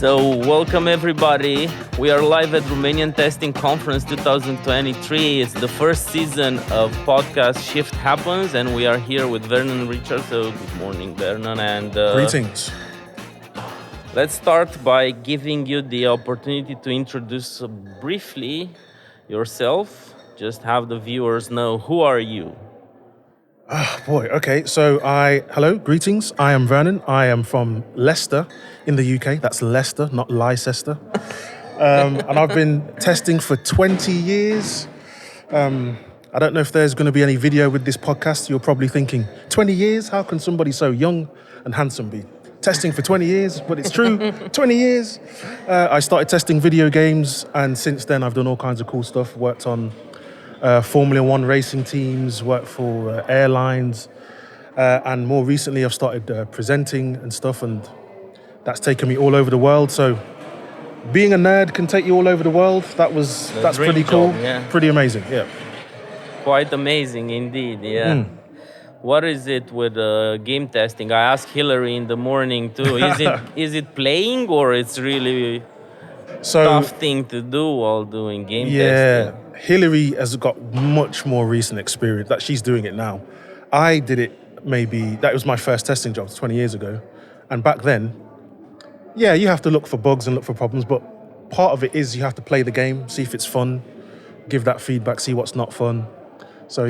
So, welcome everybody. We are live at Romanian Testing Conference 2023. It's the first season of podcast Shift Happens, and we are here with Vernon Richards. So, good morning, Vernon. And Greetings. Let's start by giving you the opportunity to introduce briefly yourself. Just have the viewers know who are you. Boy, okay, so hello, greetings. I am Vernon. I am from Leicester in the UK. That's Leicester, not Leicester. And I've been testing for 20 years. I don't know if there's going to be any video with this podcast. You're probably thinking, 20 years? How can somebody so young and handsome be testing for 20 years? But it's true, 20 years. I started testing video games, and since then I've done all kinds of cool stuff. Worked on Formula One racing teams, worked for airlines, and more recently I've started presenting and stuff, and that's taken me all over the world. So being a nerd can take you all over the world. That's pretty cool, yeah. Pretty amazing, yeah. Quite amazing indeed, yeah. What is it with game testing? I asked Hillary in the morning too. Is it playing or it's really tough thing to do while doing game testing? Hillary has got much more recent experience that she's doing it now. I did it that was my first testing job 20 years ago. And back then, you have to look for bugs and look for problems, but part of it is you have to play the game, see if it's fun, give that feedback, see what's not fun. So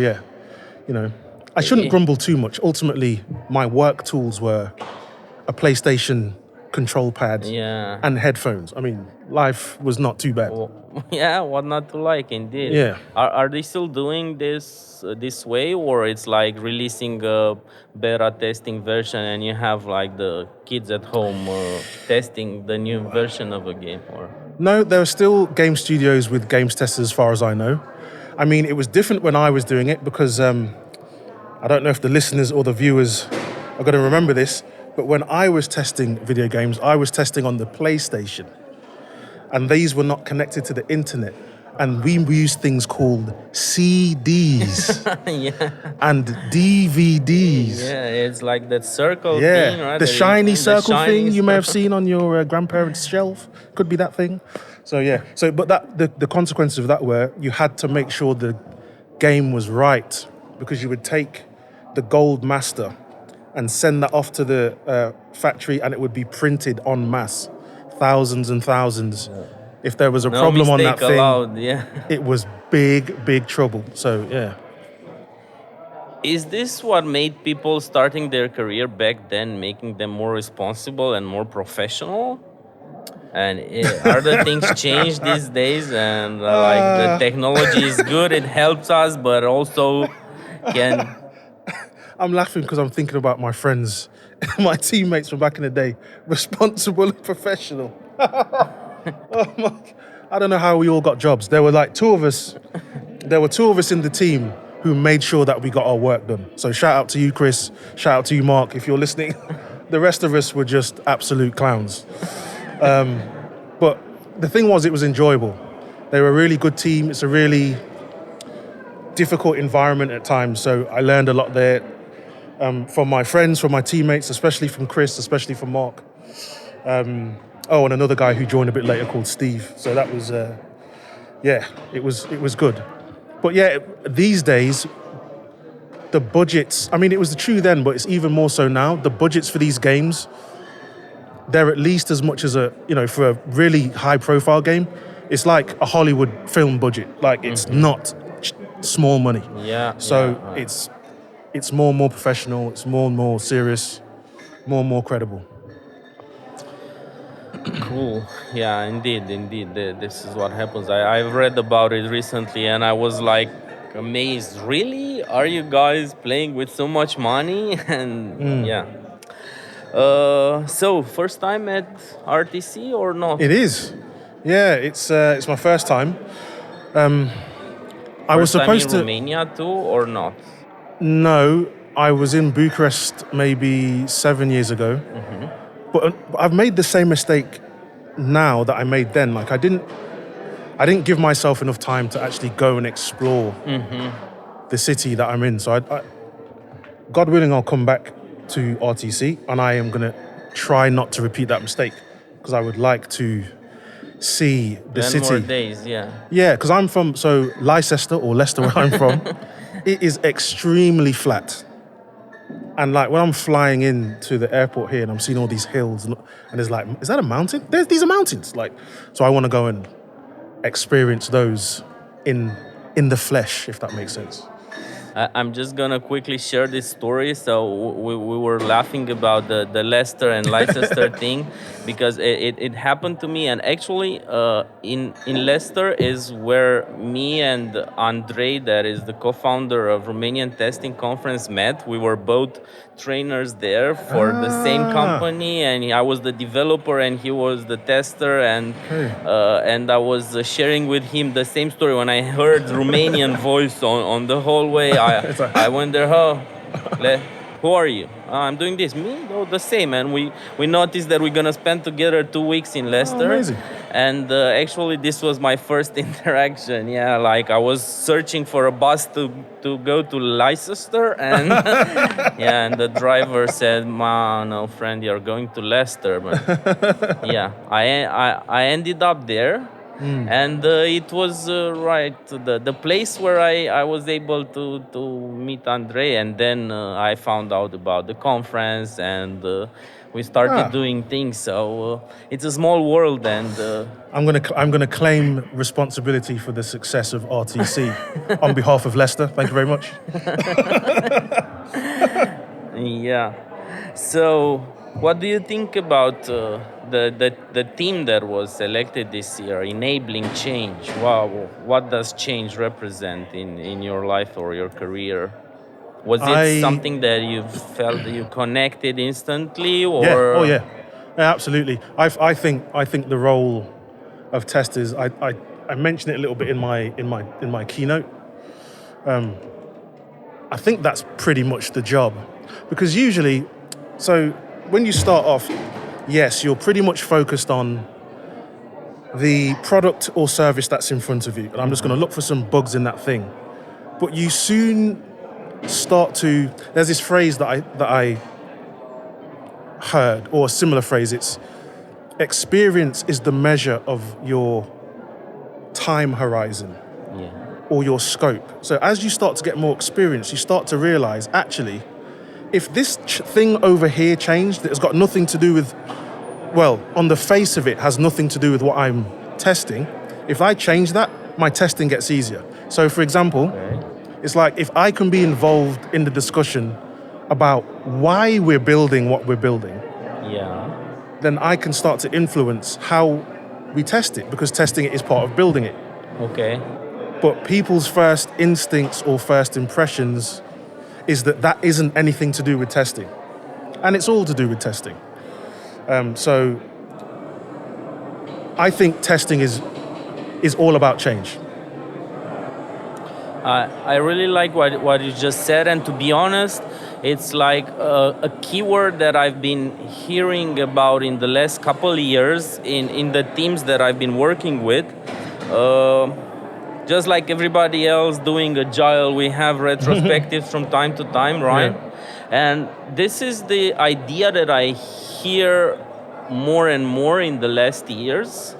I shouldn't grumble too much. Ultimately, my work tools were a PlayStation control pad and headphones. I mean, life was not too bad. What not to like, indeed. Yeah. Are they still doing this way, or it's like releasing a beta testing version and you have like the kids at home testing the new version of a game? Or no, there are still game studios with games testers, as far as I know. I mean, it was different when I was doing it because I don't know if the listeners or the viewers are going to remember this, but when I was testing video games, I was testing on the PlayStation. And these were not connected to the internet. And we used things called CDs and DVDs. Yeah, it's like that circle thing, right? The shiny circle thing you may have seen on your grandparents' shelf. Could be that thing. But the consequences of that were you had to make sure the game was right, because you would take the gold master and send that off to the factory, and it would be printed en masse, thousands and thousands. Yeah. If there was a problem on that thing, it was big trouble. So, yeah. Is this what made people starting their career back then, making them more responsible and more professional? And are the things changed these days? And the technology is good, it helps us, but also can... I'm laughing because I'm thinking about my friends, my teammates from back in the day, responsible and professional. I don't know how we all got jobs. There were like two of us in the team who made sure that we got our work done. So shout out to you, Chris. Shout out to you, Mark, if you're listening. The rest of us were just absolute clowns. But the thing was, it was enjoyable. They were a really good team. It's a really difficult environment at times. So I learned a lot there. From my friends, from my teammates, especially from Chris, especially from Mark. And another guy who joined a bit later called Steve. So that was, it was good. But these days, the budgets, I mean, it was true then, but it's even more so now. The budgets for these games, they're at least as much as for a really high profile game, it's like a Hollywood film budget. Like it's not small money. It's more and more professional, it's more and more serious, more and more credible. Cool. Yeah, indeed. This is what happens. I've read about it recently and I was like amazed. Really? Are you guys playing with so much money? And so, first time at RTC or not? It is. Yeah, it's my first time. I was supposed to... in Romania too or not? No, I was in Bucharest maybe 7 years ago. Mm-hmm. But I've made the same mistake now that I made then. Like I didn't give myself enough time to actually go and explore the city that I'm in. So I God willing, I'll come back to RTC and I am going to try not to repeat that mistake. because I would like to see the 10 more city. days, yeah. Yeah, because I'm from Leicester or Leicester, where I'm from. It is extremely flat, and like when I'm flying into the airport here and I'm seeing all these hills, and there's like, is that a mountain? These are mountains. Like, so I want to go and experience those in the flesh, if that makes sense. I'm just gonna quickly share this story. So we were laughing about the Leicester and Leicester thing because it happened to me. And actually, in Leicester is where me and Andrei, that is the co-founder of Romanian Testing Conference, met. We were both trainers there for the same company, and I was the developer and he was the tester, and I was sharing with him the same story. When I heard Romanian voice on the hallway, I went there, who are you? I'm doing this. Me? Oh, the same. And we noticed that we're gonna spend together 2 weeks in Leicester. Amazing. And actually, this was my first interaction. Yeah, like I was searching for a bus to go to Leicester, and yeah, and the driver said, no, friend, you're going to Leicester." But yeah, I ended up there. And it was right the place where I was able to meet Andre, and then I found out about the conference, and we started doing things. So it's a small world, and I'm gonna claim responsibility for the success of RTC on behalf of Leicester. Thank you very much. yeah. So what do you think about the team that was selected this year, enabling change? Wow, what does change represent in your life or your career? Was it something that you felt that you connected instantly, or? Yeah, oh yeah, absolutely. I think the role of testers. I mentioned it a little bit in my keynote. I think that's pretty much the job, because usually, so when you start off, yes, you're pretty much focused on the product or service that's in front of you, and I'm just going to look for some bugs in that thing. But you soon start to. There's this phrase that I heard, or a similar phrase. It's experience is the measure of your time horizon. Yeah. Or your scope. So as you start to get more experience, you start to realize, actually, if this thing over here changed, that has got nothing to do with, well, on the face of it, has nothing to do with what I'm testing. If I change that, my testing gets easier. So for example, it's like if I can be involved in the discussion about why we're building what we're building, then I can start to influence how we test it, because testing it is part of building it. Okay. But people's first instincts or first impressions is that isn't anything to do with testing. And it's all to do with testing. So I think testing is all about change. I really like what you just said, and to be honest, it's like a keyword that I've been hearing about in the last couple of years in the teams that I've been working with. Just like everybody else doing agile, we have retrospectives from time to time, right? Yeah. And this is the idea that I hear more and more in the last years.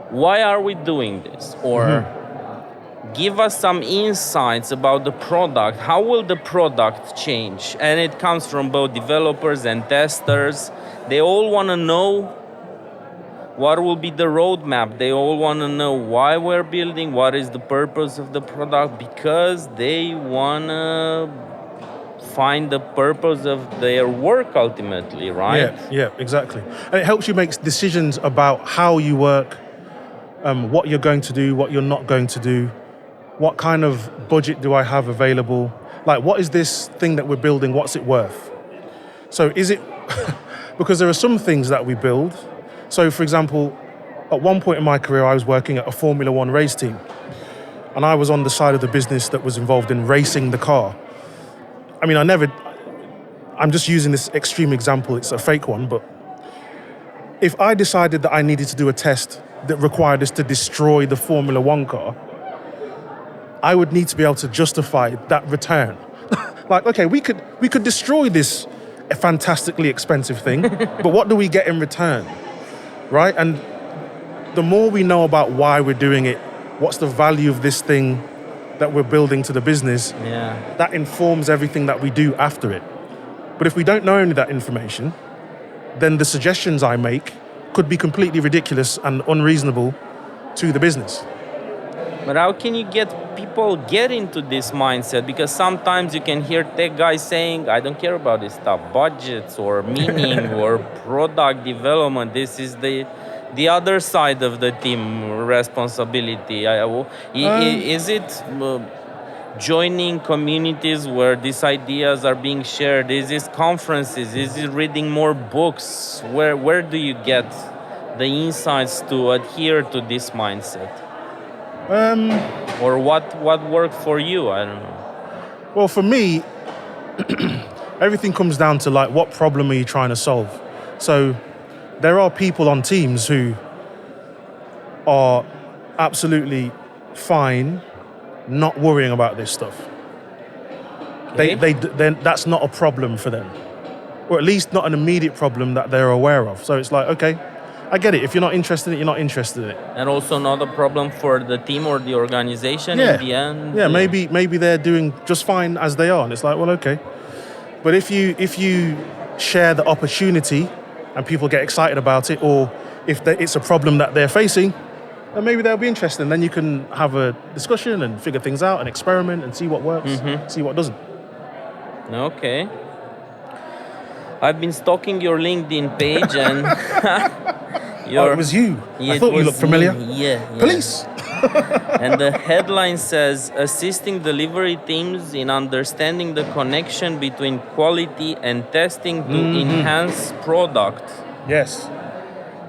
Why are we doing this? Or give us some insights about the product. How will the product change? And it comes from both developers and testers. They all want to know what will be the roadmap. They all want to know why we're building, what is the purpose of the product, because they want to find the purpose of their work ultimately, right? Yeah, exactly. And it helps you make decisions about how you work, what you're going to do, what you're not going to do, what kind of budget do I have available, like what is this thing that we're building, what's it worth? So is it, because there are some things that we build. So for example, at one point in my career, I was working at a Formula One race team, and I was on the side of the business that was involved in racing the car. I mean, I'm just using this extreme example, it's a fake one, but if I decided that I needed to do a test that required us to destroy the Formula One car, I would need to be able to justify that return. Like, okay, we could destroy this fantastically expensive thing, but what do we get in return? right? And the more we know about why we're doing it, what's the value of this thing that we're building to the business, Yeah. that informs everything that we do after it. But if we don't know any of that information, then the suggestions I make could be completely ridiculous and unreasonable to the business. But how can you get people get into this mindset? Because sometimes you can hear tech guys saying, "I don't care about this stuff, budgets or meaning or product development. This is the other side of the team responsibility." Is it joining communities where these ideas are being shared? Is this conferences? Is it reading more books? Where do you get the insights to adhere to this mindset? Or what worked for you? I don't know. Well, for me, everything comes down to like, what problem are you trying to solve? So there are people on teams who are absolutely fine not worrying about this stuff. Okay. Then that's not a problem for them, or at least not an immediate problem that they're aware of. So it's like, okay, I get it. If you're not interested in it, you're not interested in it. And also not a problem for the team or the organization in the end. Yeah, maybe they're doing just fine as they are, and it's like, well, okay. But if you share the opportunity and people get excited about it, or if it's a problem that they're facing, then maybe they'll be interested. And then you can have a discussion and figure things out and experiment and see what works, see what doesn't. Okay. I've been stalking your LinkedIn page and Oh, it was you. I thought you looked familiar. Yeah. Police. And the headline says, assisting delivery teams in understanding the connection between quality and testing to enhance product. Yes.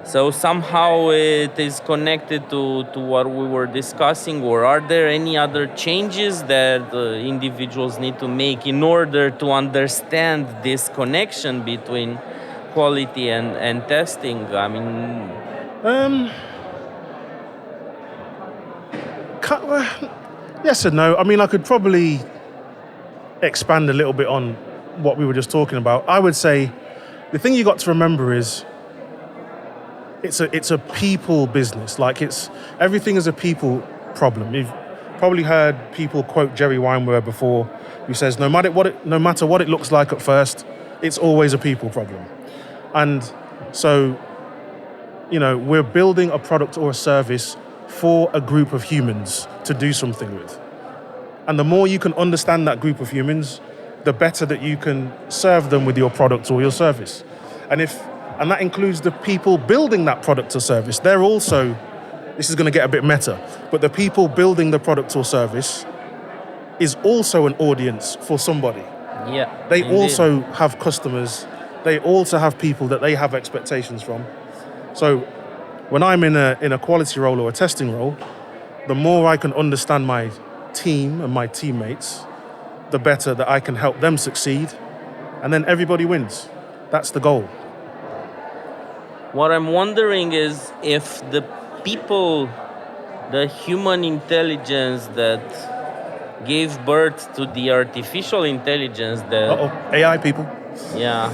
So somehow it is connected to what we were discussing, or are there any other changes that individuals need to make in order to understand this connection between quality and testing? I mean, Yes and no. I mean, I could probably expand a little bit on what we were just talking about. I would say the thing you got to remember is it's a people business. Like, it's everything is a people problem. You've probably heard people quote Jerry Weinberg before, who says no matter what it looks like at first, it's always a people problem. And so, we're building a product or a service for a group of humans to do something with. And the more you can understand that group of humans, the better that you can serve them with your product or your service. And that includes the people building that product or service. They're also, this is going to get a bit meta, but the people building the product or service is also an audience for somebody. yeah. They indeed. also have customers. They also have people that they have expectations from. So when I'm in a quality role or a testing role, the more I can understand my team and my teammates, the better that I can help them succeed. And then everybody wins. That's the goal. What I'm wondering is if the people, the human intelligence that gave birth to the artificial intelligence that AI people. yeah,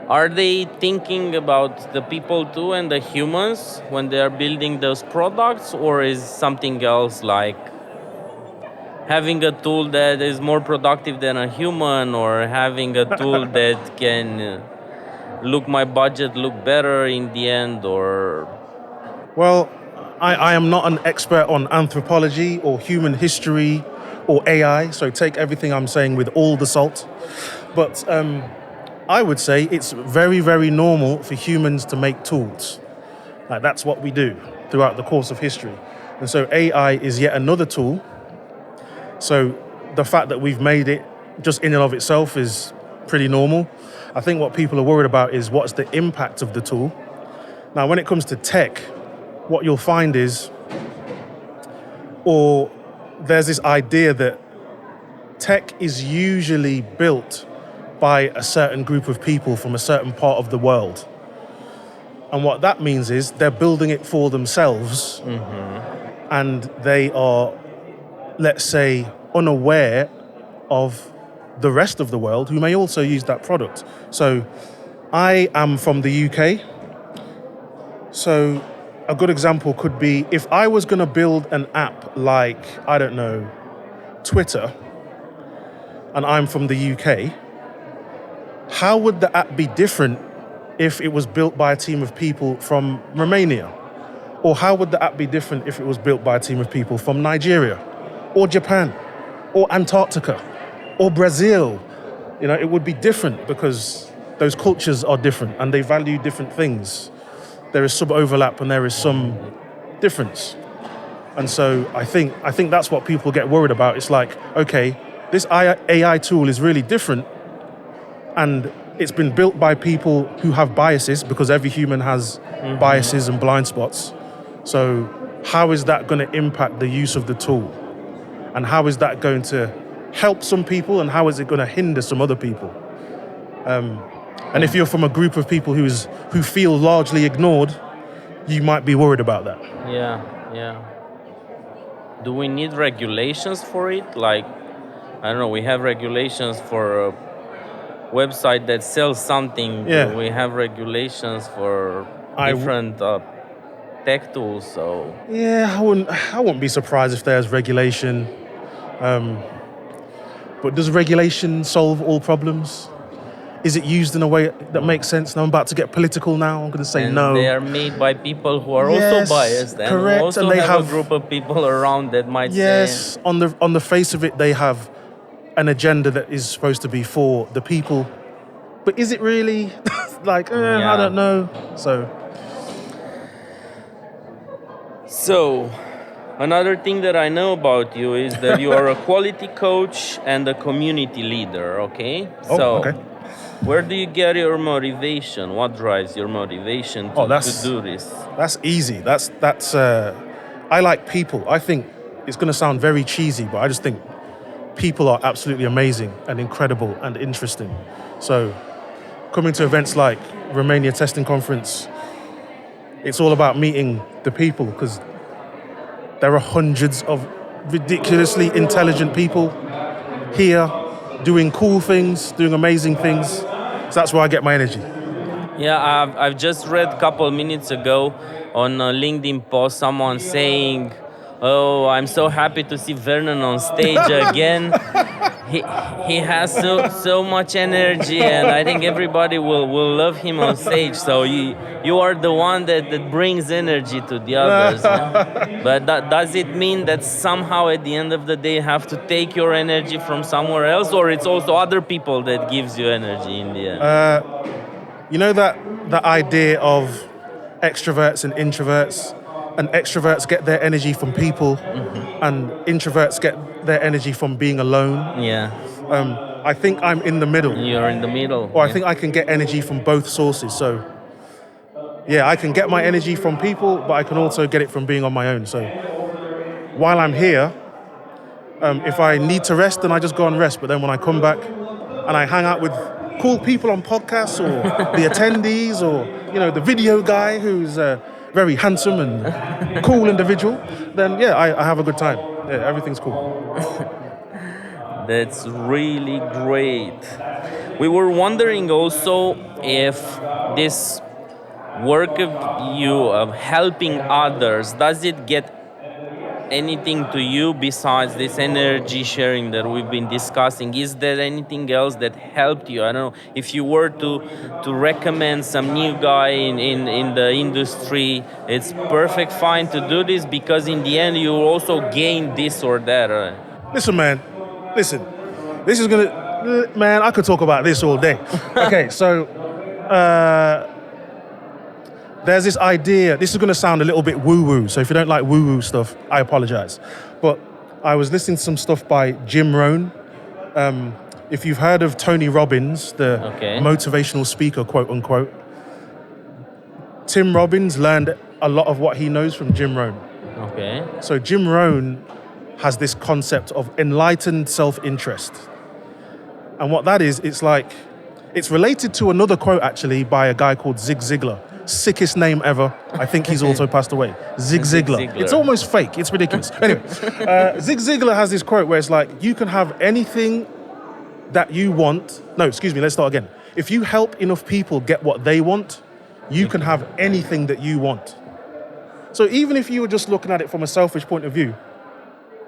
are they thinking about the people too and the humans when they are building those products, or is something else like having a tool that is more productive than a human, or having a tool that can my budget look better in the end, or Well, I am not an expert on anthropology or human history or AI, so take everything I'm saying with all the salt. But I would say it's very, very normal for humans to make tools. Like, that's what we do throughout the course of history. And so AI is yet another tool. So the fact that we've made it just in and of itself is pretty normal. I think what people are worried about is what's the impact of the tool. Now, when it comes to tech, what you'll find is, or there's this idea that tech is usually built by a certain group of people from a certain part of the world. And what that means is they're building it for themselves, and they are, let's say, unaware of the rest of the world who may also use that product. So I am from the UK. So a good example could be if I was going to build an app like, I don't know, Twitter, and I'm from the UK, how would the app be different if it was built by a team of people from Romania? Or how would the app be different if it was built by a team of people from Nigeria or Japan or Antarctica or Brazil? You know, it would be different because those cultures are different and they value different things. There is some overlap and there is some difference. And so I think that's what people get worried about. It's like, okay, this AI tool is really different and it's been built by people who have biases because every human has biases and blind spots. So how is that going to impact the use of the tool? And how is that going to help some people and how is it going to hinder some other people? And if you're from a group of people who feel largely ignored, you might be worried about that. Yeah. Do we need regulations for it? Like, I don't know, we have regulations for a website that sells something. Yeah. We have regulations for different tech tools. So Yeah, I wouldn't be surprised if there's regulation. But does regulation solve all problems? Is it used in a way that makes sense? Now I'm about to get political now. I'm going to say and no. they are made by people who are Yes, also biased and correct, who also and they have a have- group of people around that might Yes, say, on the face of it, they have an agenda that is supposed to be for the people. But is it really? Like, I Yeah. don't know. So, another thing that I know about you is that you are a quality coach and a community leader, okay? Okay. Where do you get your motivation? What drives your motivation to do this? That's easy. That's. I like people. I think it's going to sound very cheesy, but I just think people are absolutely amazing and incredible and interesting. So, coming to events like Romania Testing Conference, it's all about meeting the people because there are hundreds of ridiculously intelligent people here doing cool things, doing amazing things. So that's where I get my energy. Yeah, I've just read a couple minutes ago on a LinkedIn post someone saying, "Oh, I'm so happy to see Vernon on stage again. He has so much energy, and I think everybody will love him on stage. So you are the one that brings energy to the others. But does it mean that somehow at the end of the day you have to take your energy from somewhere else, or it's also other people that gives you energy in the end? You know that the idea of extroverts and introverts, and extroverts get their energy from people, and introverts get their energy from being alone. Yeah, I think I'm in the middle, you're in the middle. or I think I can get energy from both sources. So, yeah, I can get my energy from people, but I can also get it from being on my own. So, while I'm here, if I need to rest, then I just go and rest. But then when I come back and I hang out with cool people on podcasts or the attendees or, the video guy who's a very handsome and cool individual, then yeah, I have a good time. Yeah, everything's cool. That's really great. We were wondering also if this work of you of helping others, does it get anything to you besides this energy sharing that we've been discussing? Is there anything else that helped you? I don't know, if you were to recommend some new guy in the industry, it's perfect fine to do this because in the end you also gain this or that. Listen, man. Listen. This is gonna... Man, I could talk about this all day. Okay, so... there's this idea... This is gonna sound a little bit woo-woo, so if you don't like woo-woo stuff, I apologize. But I was listening to some stuff by Jim Rohn. If you've heard of Tony Robbins, the motivational speaker, quote unquote, Tim Robbins learned a lot of what he knows from Jim Rohn. Okay. So Jim Rohn has this concept of enlightened self-interest. And what that is, it's related to another quote actually by a guy called Zig Ziglar. Sickest name ever. I think he's also passed away. Zig Ziglar. It's almost fake. It's ridiculous. Anyway, Zig Ziglar has this quote where it's like, you can have anything that you want. No, excuse me, let's start again. If you help enough people get what they want, you can have anything that you want. So even if you were just looking at it from a selfish point of view,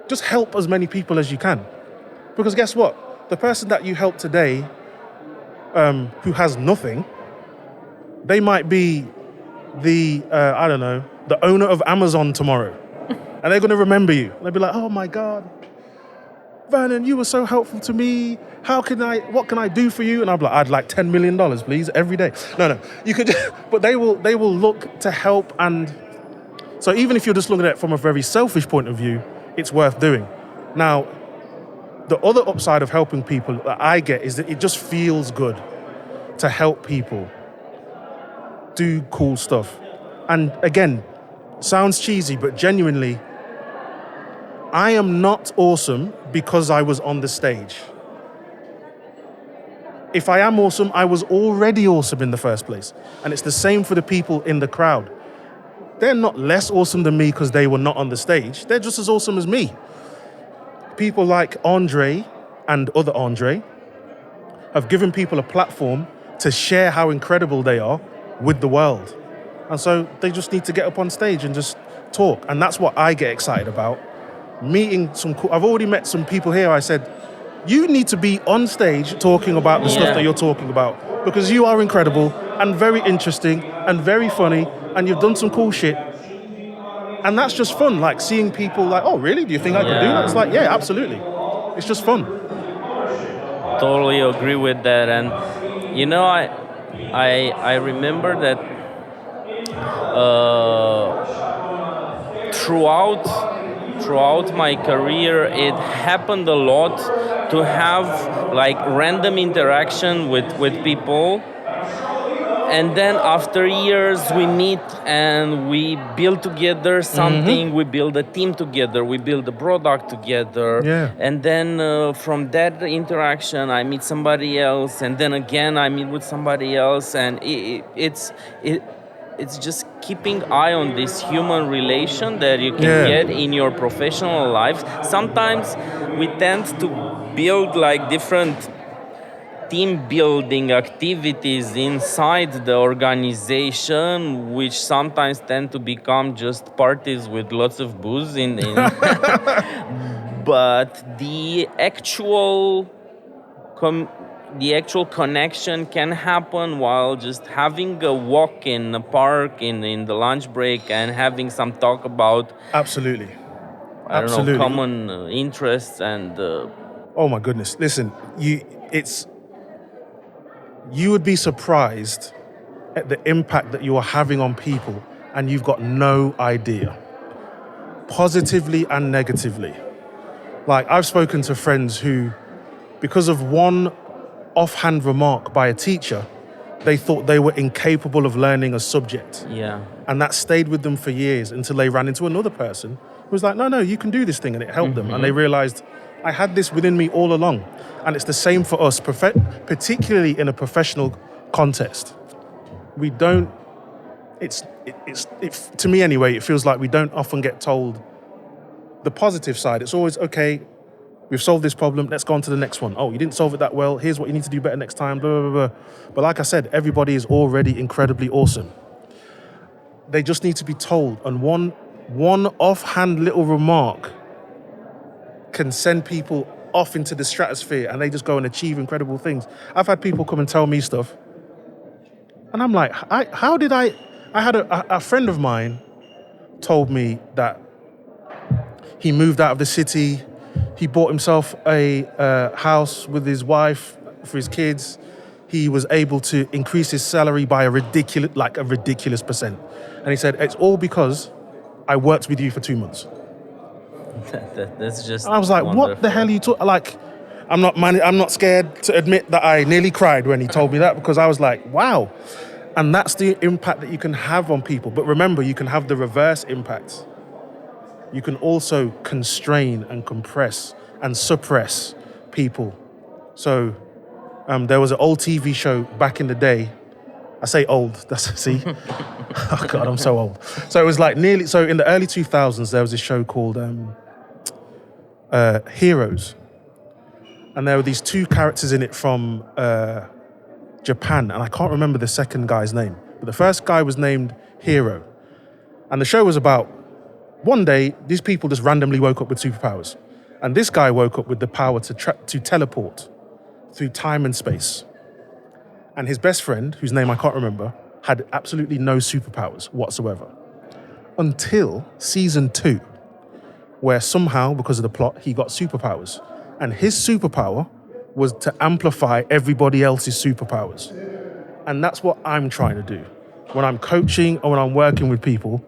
just help as many people as you can. Because guess what? The person that you help today, who has nothing, they might be I don't know, the owner of Amazon tomorrow. And they're going to remember you. They'll be like, oh my God, Vernon, you were so helpful to me. What can I do for you? And I'll be like, I'd like $10 million, please, every day. No, you could, but they will look to help. And so even if you're just looking at it from a very selfish point of view, it's worth doing. Now, the other upside of helping people that I get is that it just feels good to help people do cool stuff. And again, sounds cheesy, but genuinely, I am not awesome because I was on the stage. If I am awesome, I was already awesome in the first place. And it's the same for the people in the crowd. They're not less awesome than me because they were not on the stage. They're just as awesome as me. People like Andre and other Andre have given people a platform to share how incredible they are with the world. And so they just need to get up on stage and just talk. And that's what I get excited about. Meeting I've already met some people here. I said, you need to be on stage talking about the stuff that you're talking about, because you are incredible and very interesting and very funny, and you've done some cool shit. And that's just fun, like seeing people like, oh, really? Do you think I could do that? It's like, yeah, absolutely. It's just fun. Totally agree with that. And I remember that throughout my career, it happened a lot to have like random interaction with people. And then after years, we meet and we build together something. We build a team together. We build a product together. Yeah. And then from that interaction, I meet somebody else. And then again, I meet with somebody else. And it's just keeping eye on this human relation that you can get in your professional life. Sometimes we tend to build like different team building activities inside the organization, which sometimes tend to become just parties with lots of booze in but the actual connection can happen while just having a walk in the park in the lunch break and having some talk about Absolutely. I don't know, common interests and oh my goodness. Listen, you would be surprised at the impact that you are having on people, and you've got no idea. Positively and negatively. Like, I've spoken to friends who, because of one offhand remark by a teacher, they thought they were incapable of learning a subject. Yeah. And that stayed with them for years until they ran into another person who was like, no, you can do this thing, and it helped them. And they realized, I had this within me all along. And it's the same for us, particularly in a professional context. We don't, to me anyway, it feels like we don't often get told the positive side. It's always, okay, we've solved this problem, let's go on to the next one. Oh, you didn't solve it that well, here's what you need to do better next time, blah, blah, blah. But like I said, everybody is already incredibly awesome. They just need to be told. And one offhand little remark can send people off into the stratosphere, and they just go and achieve incredible things. I've had people come and tell me stuff, and I'm like, I had a friend of mine told me that he moved out of the city, he bought himself a house with his wife for his kids, he was able to increase his salary by a ridiculous percent. And he said, it's all because I worked with you for 2 months. That's just. And I was like, wonderful. what the hell are you talking? Like, I'm not scared to admit that I nearly cried when he told me that, because I was like, wow. And that's the impact that you can have on people. But remember, you can have the reverse impact. You can also constrain and compress and suppress people. So there was an old TV show back in the day. I say old, see? Oh God, I'm so old. So it was like so in the early 2000s, there was this show called Heroes. And there were these two characters in it from Japan, and I can't remember the second guy's name. But the first guy was named Hero. And the show was about one day, these people just randomly woke up with superpowers. And this guy woke up with the power to teleport through time and space. And his best friend, whose name I can't remember, had absolutely no superpowers whatsoever. Until season 2, where somehow, because of the plot, he got superpowers. And his superpower was to amplify everybody else's superpowers. And that's what I'm trying to do. When I'm coaching or when I'm working with people,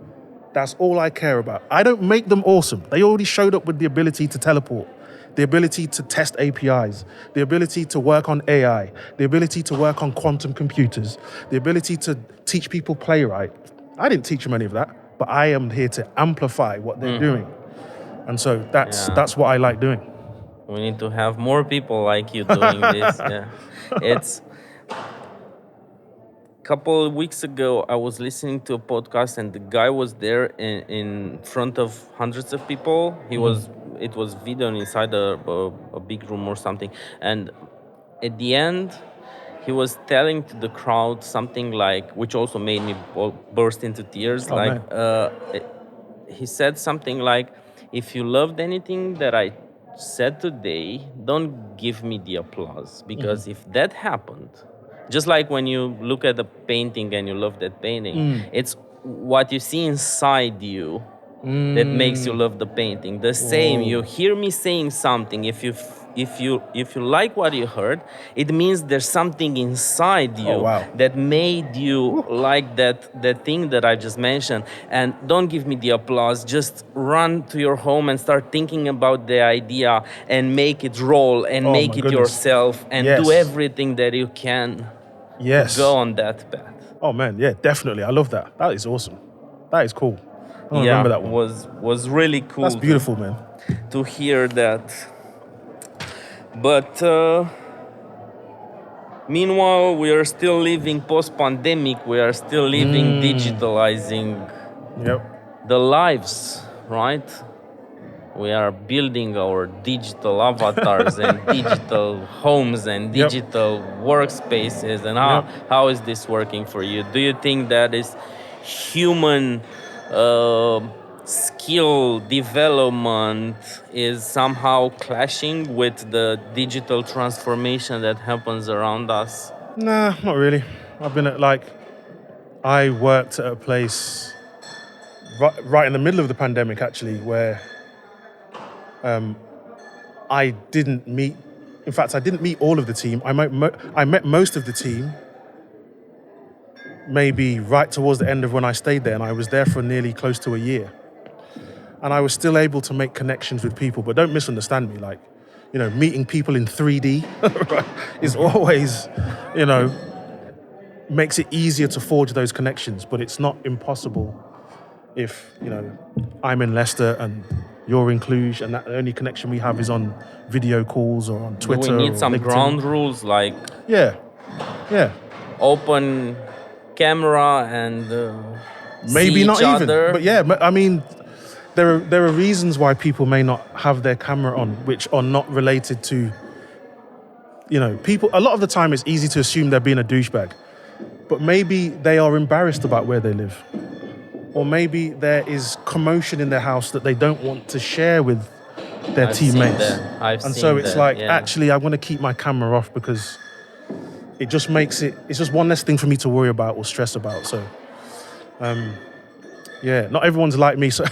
that's all I care about. I don't make them awesome. They already showed up with the ability to teleport, the ability to test APIs, the ability to work on AI, the ability to work on quantum computers, the ability to teach people playwright. I didn't teach them any of that, but I am here to amplify what they're doing. And so that's what I like doing. We need to have more people like you doing this. Yeah, it's. Couple of weeks ago, I was listening to a podcast, and the guy was there in front of hundreds of people. It was video inside a big room or something, and at the end, he was telling to the crowd something like, which also made me burst into tears. Oh, man. He said something like, "If you loved anything that I said today, don't give me the applause, because if that happened." Just like when you look at a painting and you love that painting, it's what you see inside you that makes you love the painting. The same, you hear me saying something. If you like what you heard, it means there's something inside you wow. that made you like that thing that I just mentioned. And don't give me the applause. Just run to your home and start thinking about the idea and make it roll and Oh, make my it goodness. yourself and Yes. do everything that you can. Yes. Go on that path. Oh man, yeah, definitely. I love that. That is awesome. That is cool. I remember that one. was really cool. That's beautiful, man. To hear that. But meanwhile, we are still living post-pandemic. We are still living digitalizing Yep. the lives, right? We are building our digital avatars and digital homes and digital workspaces. And how is this working for you? Do you think that is human skill development is somehow clashing with the digital transformation that happens around us? Nah, not really. I've been I worked at a place right in the middle of the pandemic, actually, where I didn't meet. In fact, I didn't meet all of the team. I met most of the team maybe right towards the end of when I stayed there, and I was there for nearly close to a year. And I was still able to make connections with people, but don't misunderstand me. Like, meeting people in 3D is always, makes it easier to forge those connections, but it's not impossible if, I'm in Leicester and you're in Cluj, and that the only connection we have is on video calls or on Twitter. Do we need some LinkedIn. ground rules like Yeah. open camera and Maybe see not each even. other? But yeah, I mean, there are reasons why people may not have their camera on, which are not related to, people. A lot of the time, it's easy to assume they're being a douchebag, but maybe they are embarrassed about where they live, or maybe there is commotion in their house that they don't want to share with their teammates. And so it's actually, I want to keep my camera off because it just makes it's just one less thing for me to worry about or stress about. So, not everyone's like me. So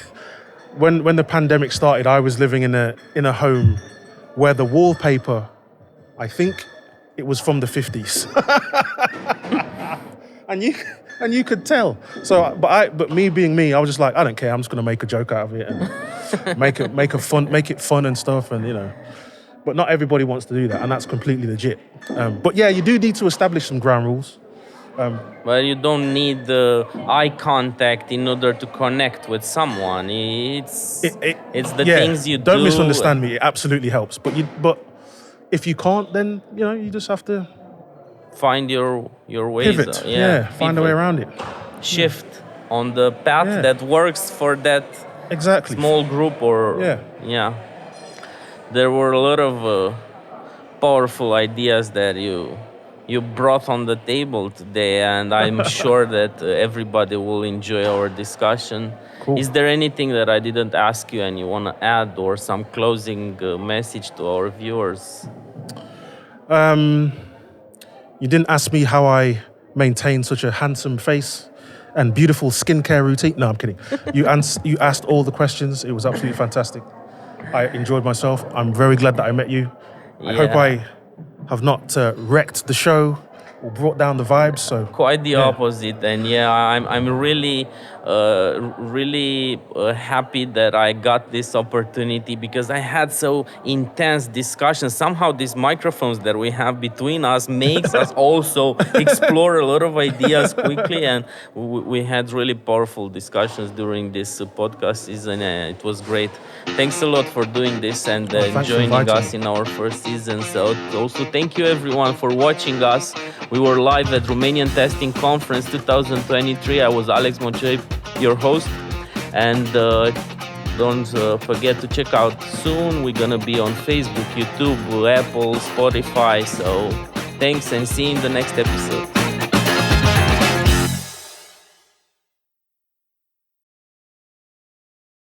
when the pandemic started, I was living in a home where the wallpaper, I think it was from the 50s. and you could tell. So, but me being me, I was just like, I don't care. I'm just gonna make a joke out of it and make it fun and stuff, and But not everybody wants to do that, and that's completely legit. But yeah, you do need to establish some ground rules. Well, you don't need the eye contact in order to connect with someone. It's the things you do. Don't misunderstand me. It absolutely helps. But if you can't, then you just have to find your ways. Pivot. Find a way around it. Shift on the path that works for that small group or There were a lot of powerful ideas that you you brought on the table today, and I'm sure that everybody will enjoy our discussion. Cool. Is there anything that I didn't ask you and you want to add, or some closing message to our viewers? You didn't ask me how I maintain such a handsome face and beautiful skincare routine. No, I'm kidding. You asked all the questions. It was absolutely fantastic. I enjoyed myself. I'm very glad that I met you. I hope Yeah. I have not wrecked the show or brought down the vibes. So Quite the yeah, opposite, and yeah, I'm really happy that I got this opportunity, because I had so intense discussions. Somehow these microphones that we have between us makes us also explore a lot of ideas quickly, and we had really powerful discussions during this podcast season. It was great. Thanks a lot for doing this and oh, thanks for joining inviting me. us in our first season. So also thank you everyone for watching us. We were live at Romanian Testing Conference 2023. I was Alex Moncei, your host, and don't forget to check out soon. We're gonna be on Facebook, YouTube, Apple, Spotify. So thanks, and see you in the next episode.